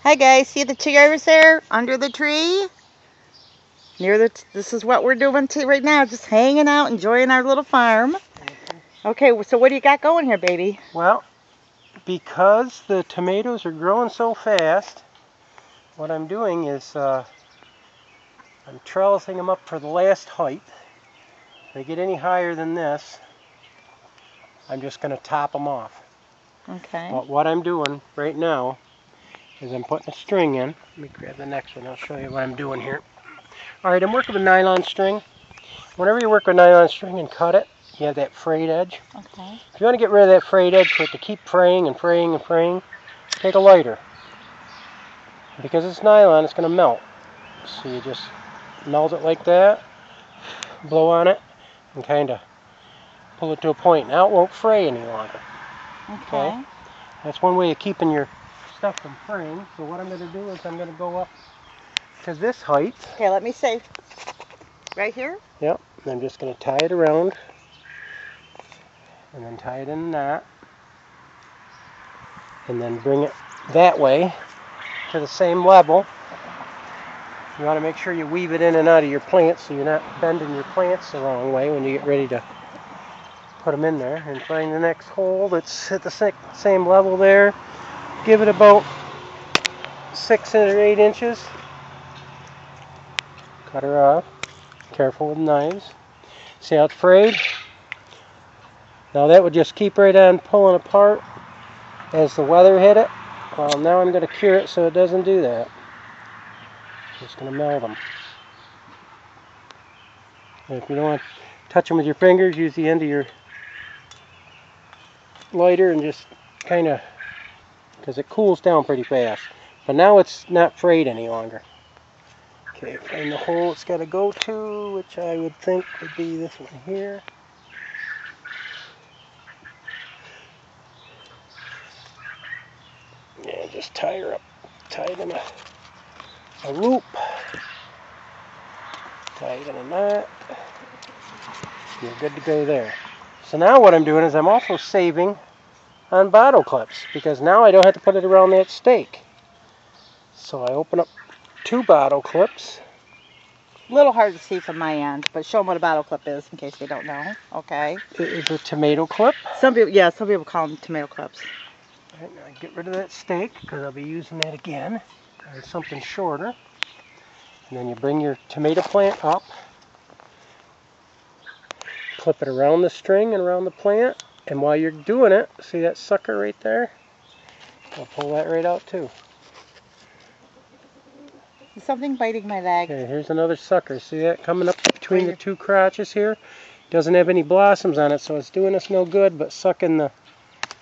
Hi guys, see the chairs there under the tree? This is what we're doing right now, just hanging out, enjoying our little farm. Okay, so what do you got going here, baby? Well, because the tomatoes are growing so fast, what I'm doing is I'm trellising them up for the last height. If they get any higher than this, I'm just going to top them off. Okay. But what I'm doing right now is I'm putting a string in. Let me grab the next one. I'll show you what I'm doing here. All right, I'm working with nylon string. Whenever you work with nylon string and cut it, you have that frayed edge. Okay. If you want to get rid of that frayed edge for it to keep fraying and fraying and fraying, take a lighter. Because it's nylon, it's going to melt. So you just melt it like that, blow on it, and kind of pull it to a point. Now it won't fray any longer. Okay. That's one way of keeping your stuff from fraying. So what I'm going to do is I'm going to go up to this height. Okay, let me see. Right here? Yep. And I'm just going to tie it around. And then tie it in a knot. And then bring it that way to the same level. You want to make sure you weave it in and out of your plants so you're not bending your plants the wrong way when you get ready to put them in there. And find the next hole that's at the same level there. Give it about 6 or 8 inches. Cut her off. Careful with knives. See how it's frayed? Now that would just keep right on pulling apart as the weather hit it. Well, now I'm going to cure it so it doesn't do that. Just going to meld them. And if you don't want to touch them with your fingers, use the end of your lighter and just kind of, because it cools down pretty fast. But now it's not frayed any longer. Okay, find the hole it's got to go to, which I would think would be this one here. Yeah, just tie her up. Tie it in a loop. Tie it in a knot. You're good to go there. So now what I'm doing is I'm also saving on bottle clips, because now I don't have to put it around that stake. So I open up 2 bottle clips. A little hard to see from my end, but show them what a bottle clip is in case they don't know. Okay. It is a tomato clip. Some people call them tomato clips. All right, now get rid of that stake because I'll be using that again. Or something shorter. And then you bring your tomato plant up. Clip it around the string and around the plant. And while you're doing it, see that sucker right there? I'll pull that right out too. There's something biting my leg. Okay, here's another sucker. See that coming up between the 2 crotches here? Doesn't have any blossoms on it, so it's doing us no good but sucking the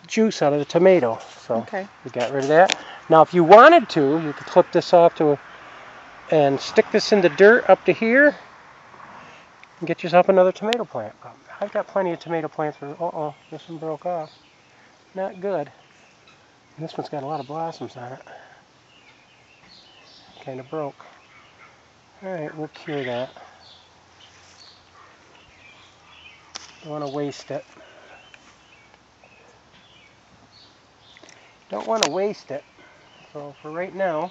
juice out of the tomato. So okay. We got rid of that. Now if you wanted to, you could clip this off and stick this in the dirt up to here and get yourself another tomato plant. I've got plenty of tomato plants for, this one broke off. Not good. And this one's got a lot of blossoms on it. Kind of broke. Alright, we'll cure that. Don't want to waste it. Don't want to waste it. So for right now,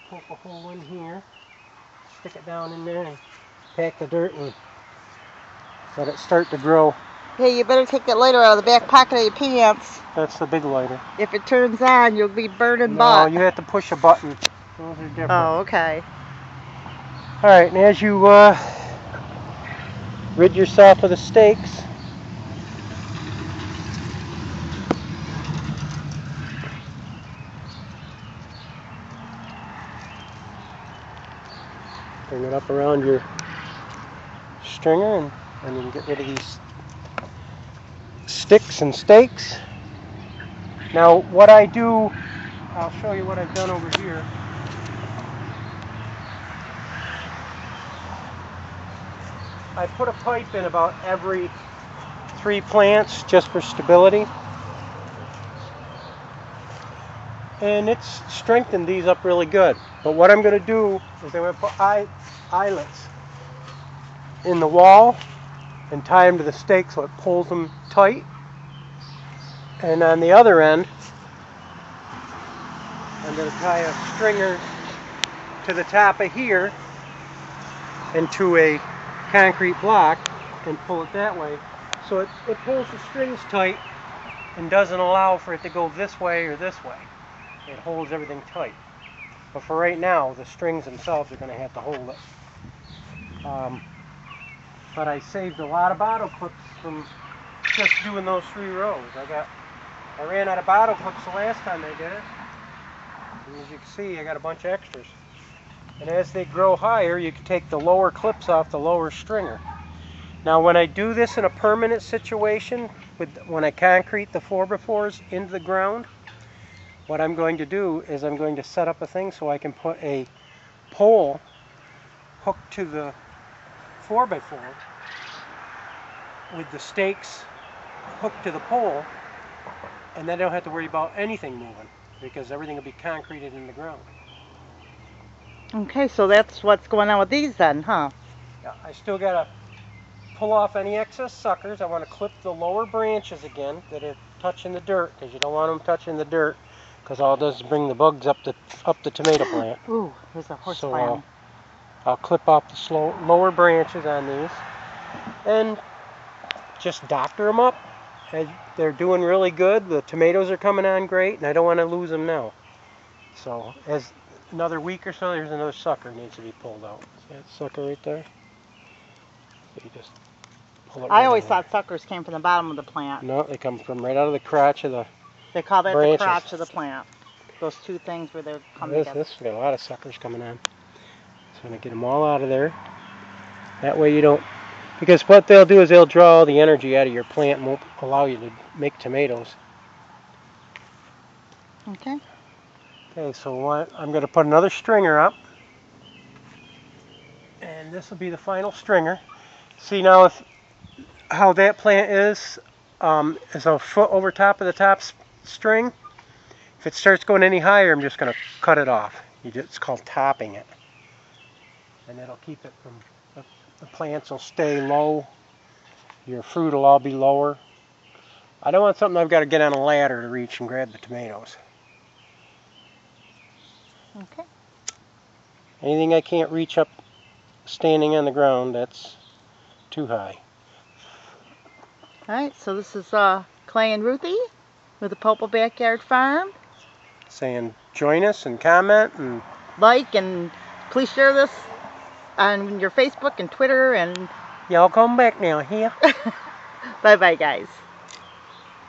poke a hole in here, stick it down in there and pack the dirt and let it start to grow. Hey, you better take that lighter out of the back pocket of your pants. That's the big lighter. If it turns on, you'll be burning No, butt. you have to push a button. Those are different. Oh, okay. Alright, and as you rid yourself of the stakes, bring it up around your stringer and you can get rid of these sticks and stakes. Now what I do, I'll show you what I've done over here. I put a pipe in about every 3 plants just for stability. And it's strengthened these up really good. But what I'm going to do is I'm going to put eyelets in the wall and tie them to the stake so it pulls them tight. And on the other end, I'm going to tie a stringer to the top of here into a concrete block and pull it that way. So it pulls the strings tight and doesn't allow for it to go this way or this way. It holds everything tight. But for right now, the strings themselves are going to have to hold it. But I saved a lot of bottle clips from just doing those 3 rows. I ran out of bottle clips the last time I did it. And as you can see, I got a bunch of extras. And as they grow higher, you can take the lower clips off the lower stringer. Now when I do this in a permanent situation, when I concrete the 4x4s into the ground, what I'm going to do is I'm going to set up a thing so I can put a pole hooked to the 4x4 with the stakes hooked to the pole, and then I don't have to worry about anything moving because everything will be concreted in the ground. Okay, so that's what's going on with these then, huh? Yeah, I still got to pull off any excess suckers. I want to clip the lower branches again that are touching the dirt, because you don't want them touching the dirt, because all it does is bring the bugs up the tomato plant. Ooh, there's a horse So farm. I'll clip off the lower branches on these and just doctor them up. And they're doing really good. The tomatoes are coming on great, and I don't want to lose them now. So as another week or so, there's another sucker needs to be pulled out. See that sucker right there? So you just pull it right I always out. thought suckers came from the bottom of the plant. No, they come from right out of the crotch of the They call that branches. the crotch of the plant. Those 2 things where they're coming together. This got a lot of suckers coming on. So I'm going to get them all out of there. That way you don't, because what they'll do is they'll draw all the energy out of your plant and won't allow you to make tomatoes. Okay. Okay, so I'm going to put another stringer up. And this will be the final stringer. See now how that plant is a foot over top of the top string. If it starts going any higher, I'm just going to cut it off. It's called topping it. And it'll keep it from, the plants will stay low. Your fruit will all be lower. I don't want something I've got to get on a ladder to reach and grab the tomatoes. Okay. Anything I can't reach up standing on the ground, that's too high. Alright, so this is Clay and Ruthie with the Popal Backyard Farm. Saying join us and comment and Like, and please share this on your Facebook and Twitter, and y'all come back now here. bye bye guys.